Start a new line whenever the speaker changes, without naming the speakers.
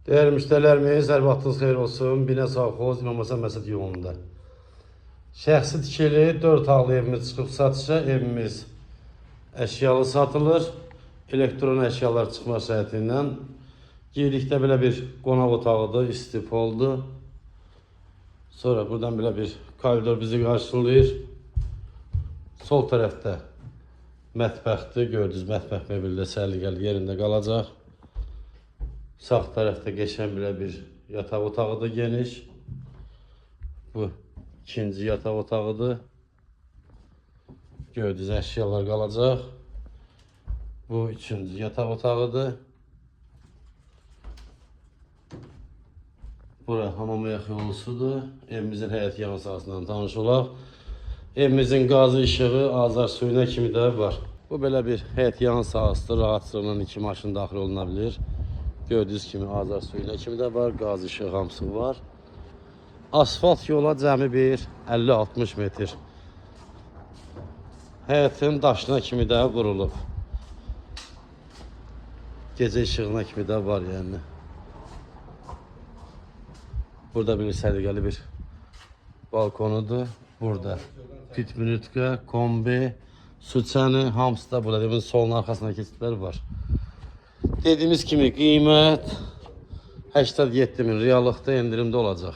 Değerli müşterilerimiz, her vaxtınız xeyir olsun. Binə Savxoz İmam Həsən Məscid yolunda. Şəxsi tikili 4 ağlı evimiz çıxıb satışa. Evimiz əşyalı satılır. Elektron əşyalar çıxma şərti ilə. Girdikdə belə bir qonaq otağıdır, istif oldu. Sonra buradan belə bir koridor bizi qarşılayır. Sol tərəfdə mətbəxdir. Gördünüz, mətbəx mebeldə səliqəli yerində qalacaq. Sağ tərəfdə geçən belə bir yataq otağıdır, geniş. Bu ikinci yataq otağıdır. Gördüyünüz əşyalar qalacaq. Bu üçüncü yataq otağıdır. Bura hamama yaxın yolusudur. Evimizin həyət yanı sahəsindən tanış olaq. Evimizin qazı işığı Azar suyuna kimi də var. Bu belə bir həyət yanı sahəsidir. Rahatçılıqla 2 maşın daxil oluna bilir. Gördüyünüz kimi Azar suyuna kimi də var, qaz işığı hamısı var. Asfalt yola cəmi bir 50-60 metr. Həyətin daşına kimi də qurulub. Gecə işığına kimi də var yəni. Burada bir səliqəli bir balkonudur. Burada pitminütka, kombi, su çəni, hamısı da burada. Evin solunun arxasında keçidlər var. Dediğimiz kimi qiymət 87.000 reallıqda endirimdə olacaq.